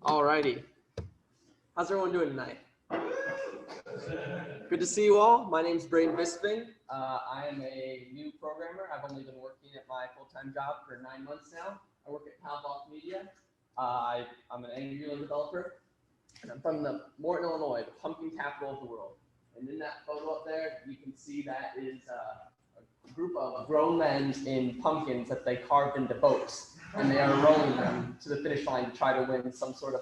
Alrighty. How's everyone doing tonight? Good to see you all. My name's Braden Bispeng. I am a new programmer. I've only been working at my full-time job for 9 months now. I work at Champaign-Urbana Media. I'm an Angular developer, and I'm from Morton, Illinois, the pumpkin capital of the world. And in that photo up there, you can see that is a group of grown men in pumpkins that they carved into boats, and they are rowing them to the finish line to try to win some sort of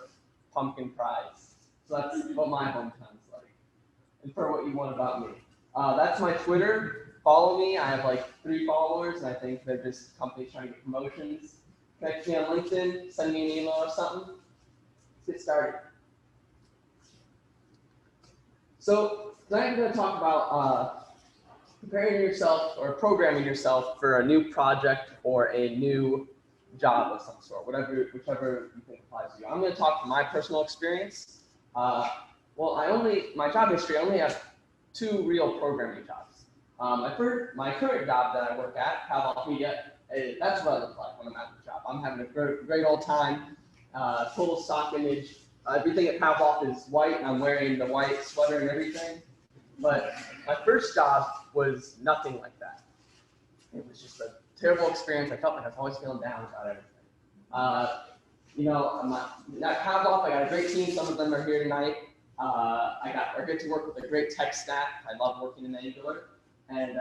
pumpkin prize. So that's what my hometown's like. And for what you want about me. That's my Twitter. Follow me. I have like 3 followers, and I think they're just companies trying to get promotions. Connect me on LinkedIn, send me an email or something. Let's get started. So tonight I'm going to talk about preparing yourself or programming yourself for a new project or a new job of some sort, whichever you think applies to you. I'm going to talk from my personal experience. My job history, I only have 2 real programming jobs. My current job that I work at, Champaign Media, that's what I look like when I'm at the job. I'm having a great old time, total stock image. Everything at Champaign is white, and I'm wearing the white sweater and everything. But my first job was nothing like that. It was just a terrible experience. I felt like I was always feeling down about everything. At Champaign, I got a great team. Some of them are here tonight. I get to work with a great tech stack. I love working in Angular, and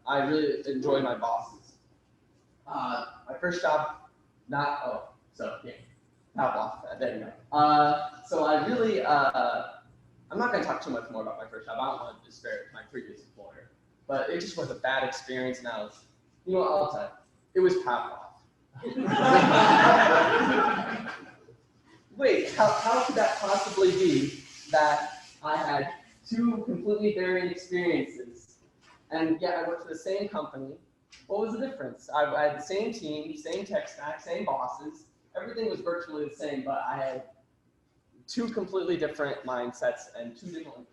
I really enjoy my bosses. My first job, Champaign. There you go. So I really, I'm not going to talk too much more about my first job. I don't want to disparage my previous employer, but it just was a bad experience, and I was, I'll tell you, it was Pavlov. Wait, how could that possibly be that I had 2 completely varying experiences, and yet I worked for the same company? What was the difference? I had the same team, same tech stack, same bosses. Everything was virtually the same, but I had 2 completely different mindsets and 2 different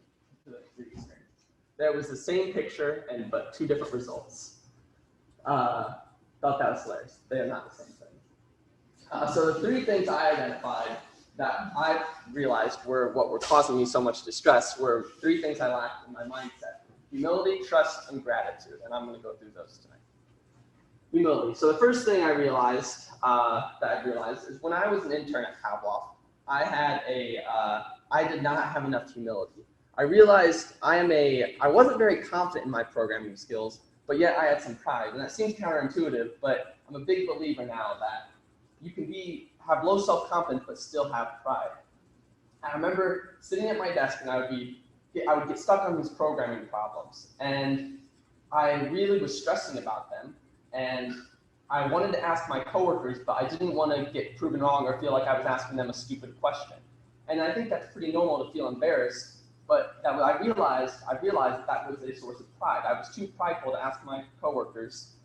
experiences. There was the same picture, but 2 different results. Thought that was hilarious. They are not the same thing. So the 3 things I identified that I realized were what were causing me so much distress were 3 things I lacked in my mindset: humility, trust, and gratitude. And I'm going to go through those tonight. Humility. So the first thing I realized is when I was an intern at Pavlov, I did not have enough humility. I realized I wasn't very confident in my programming skills, but yet I had some pride. And that seems counterintuitive, but I'm a big believer now that you can have low self-confidence but still have pride. I remember sitting at my desk, and I would get stuck on these programming problems, and I really was stressing about them, and I wanted to ask my coworkers, but I didn't want to get proven wrong or feel like I was asking them a stupid question. And I think that's pretty normal to feel embarrassed, but I realized that was a source of pride. I was too prideful to ask my coworkers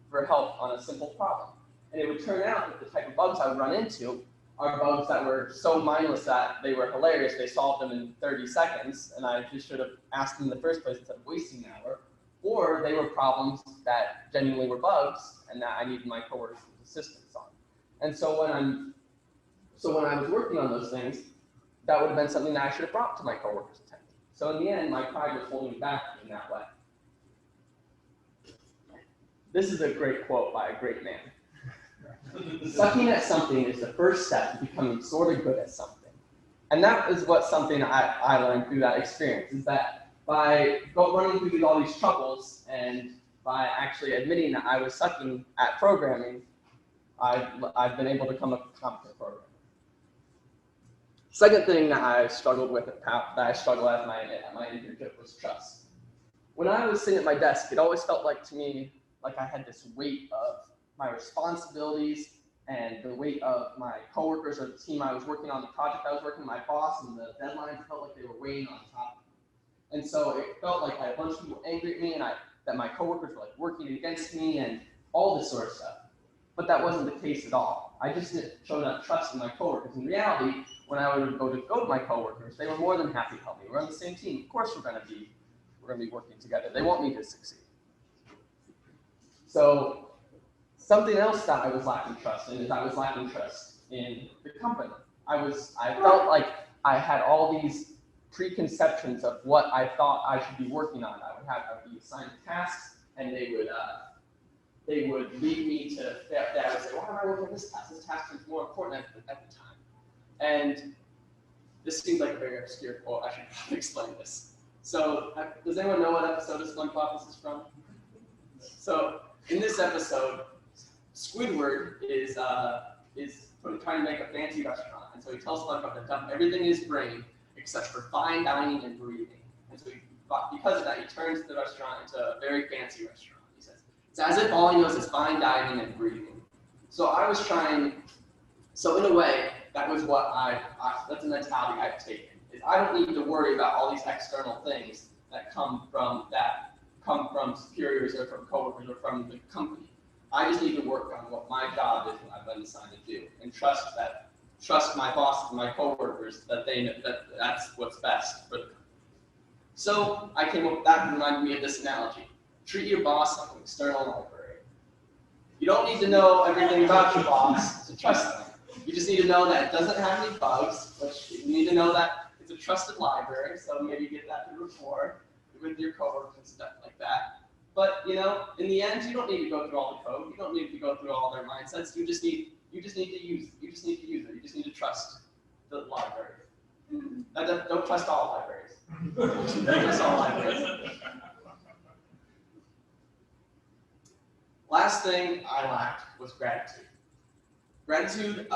for help on a simple problem. And it would turn out that the type of bugs I would run into are bugs that were so mindless that they were hilarious. They solved them in 30 seconds, and I just should have asked them in the first place instead of wasting an hour. Or they were problems that genuinely were bugs and that I needed my coworkers' assistance on. And so when I was working on those things, that would have been something that I should have brought to my coworkers' attention. So in the end, my pride was holding me back in that way. This is a great quote by a great man. Sucking at something is the first step to becoming sort of good at something. And that is something I learned through that experience, is that by running through all these troubles and by actually admitting that I was sucking at programming, I've been able to become a competent programmer. Second thing that I struggled with at my internship was trust. When I was sitting at my desk, it always felt like to me like I had this weight of my responsibilities and the weight of my coworkers or the team I was working on, the project I was working with, my boss, and the deadlines felt like they were weighing on top of me. And so it felt like I had a bunch of people angry at me, and that my coworkers were like working against me and all this sort of stuff. But that wasn't the case at all. I just didn't show enough trust in my coworkers. In reality, when I would go to my coworkers, they were more than happy to help me. We're on the same team. Of course we're gonna be working together. They want me to succeed. So something else that I was lacking trust in is I was lacking trust in the company. I felt like I had all these preconceptions of what I thought I should be working on. I would be assigned tasks, and they would lead me to that. I would say, why am I working on this task? This task is more important at the time. And this seems like a very obscure quote. I should explain this. So, does anyone know what episode of SpongeBob this is from? So, in this episode, Squidward is trying to make a fancy restaurant, and so he tells SpongeBob to dump everything in his brain except for fine dining and breathing. And so because of that, he turns the restaurant into a very fancy restaurant. He says, it's as if all he knows is fine dining and breathing. So so in a way, that was what that's the mentality I've taken. Is I don't need to worry about all these external things that come from superiors or from coworkers or from the company. I just need to work on what my job is, what I've been assigned to do, and trust my boss and my coworkers that that's what's best for the company. So I came up with that, reminded me of this analogy. Treat your boss like an external library. You don't need to know everything about your boss to trust them. You just need to know that it doesn't have any bugs, but you need to know that it's a trusted library, so maybe get that through rapport with your coworkers and stuff like that. But in the end, you don't need to go through all the code. You don't need to go through all their mindsets. You just need to use it. You just need to trust the library. Don't trust all libraries. Don't trust all libraries. Last thing I lacked was gratitude. Gratitude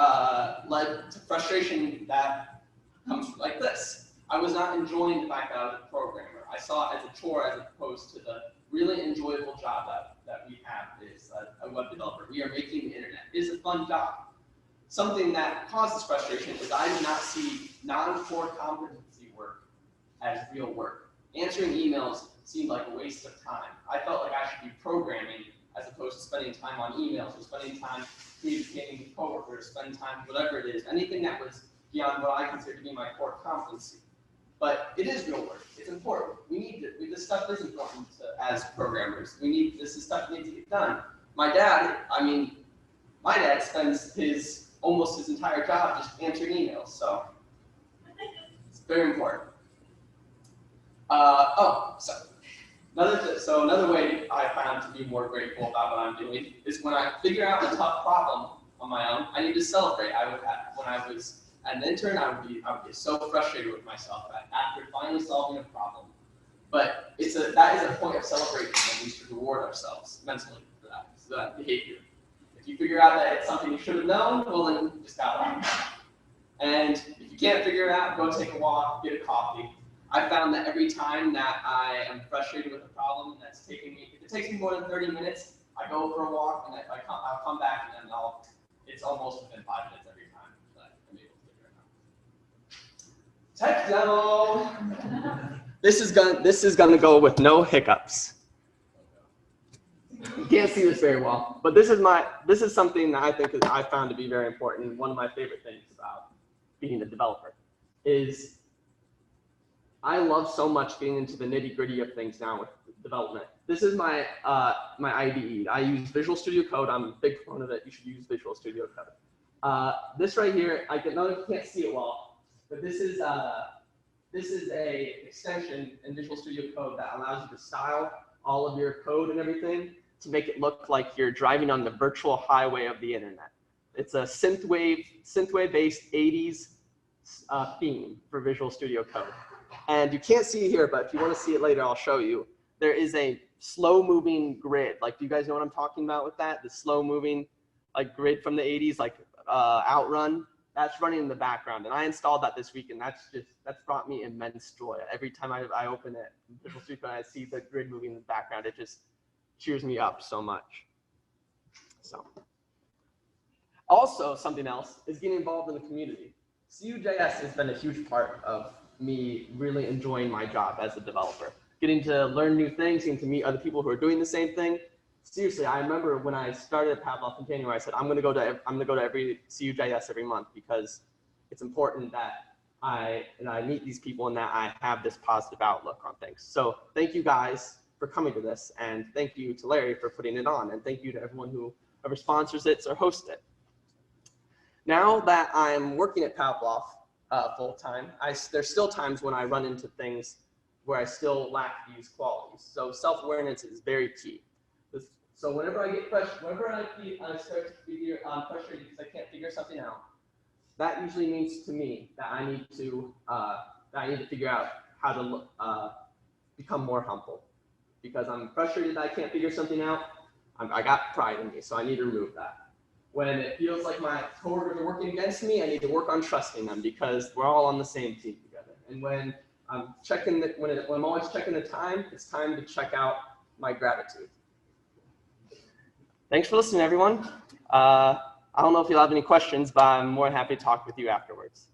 led to frustration that comes like this. I was not enjoying the fact that I was a programmer. I saw it as a chore as opposed to the really enjoyable job that we have as a web developer. We are making the internet. It is a fun job. Something that causes frustration is I do not see non-core competency work as real work. Answering emails seemed like a waste of time. I felt like I should be programming as opposed to spending time on emails or spending time communicating with coworkers, spending time, whatever it is, anything that was beyond what I consider to be my core competency. But it is real work. It's important. This stuff is important as programmers. This stuff needs to get done. My dad spends almost his entire job just answering emails, so it's very important. Another way I found to be more grateful about what I'm doing is when I figure out a tough problem on my own, I need to celebrate. When I was an intern, I would be so frustrated with myself after finally solving a problem. But that is a point of celebration when we should reward ourselves mentally for that behavior. If you figure out that it's something you should have known, well then you just got it. And if you can't figure it out, go take a walk, get a coffee. I found that every time that I am frustrated with a problem if it takes me more than 30 minutes, I go for a walk and I'll come back and then it's almost within 5 minutes every time that I'm able to figure it out. Tech demo. This is gonna go with no hiccups. You can't see this very well, but this is something that I think I found to be very important. One of my favorite things about being a developer is I love so much getting into the nitty-gritty of things now with development. This is my IDE. I use Visual Studio Code. I'm a big fan of it. You should use Visual Studio Code. This right here, I know you can't see it well, but this is a extension in Visual Studio Code that allows you to style all of your code and everything to make it look like you're driving on the virtual highway of the internet. It's a synthwave-based 80s theme for Visual Studio Code. And you can't see it here, but if you want to see it later, I'll show you. There is a slow-moving grid. Like, do you guys know what I'm talking about with that? The slow-moving grid from the 80s, Outrun. That's running in the background, and I installed that this week, and that's brought me immense joy. Every time I open it, Visual Studio Code, I see the grid moving in the background. It just cheers me up so much. So, also something else is getting involved in the community. CU.js has been a huge part of me really enjoying my job as a developer, getting to learn new things, getting to meet other people who are doing the same thing. Seriously, I remember when I started at Pavlov in January, I said I'm gonna go to every CU.js every month because it's important that I meet these people and that I have this positive outlook on things. So thank you guys for coming to this, and thank you to Larry for putting it on, and thank you to everyone who ever sponsors it or hosts it. Now that I'm working at Pavlov full time, there's still times when I run into things where I still lack these qualities. So self-awareness is very key. So whenever I get frustrated, whenever I start to figure frustrated because I can't figure something out, that usually means to me that I need to figure out how to become more humble. Because I'm frustrated that I can't figure something out, I got pride in me, so I need to remove that. When it feels like my coworkers are working against me, I need to work on trusting them because we're all on the same team together. And when I'm when I'm always checking the time, it's time to check out my gratitude. Thanks for listening, everyone. I don't know if you'll have any questions, but I'm more than happy to talk with you afterwards.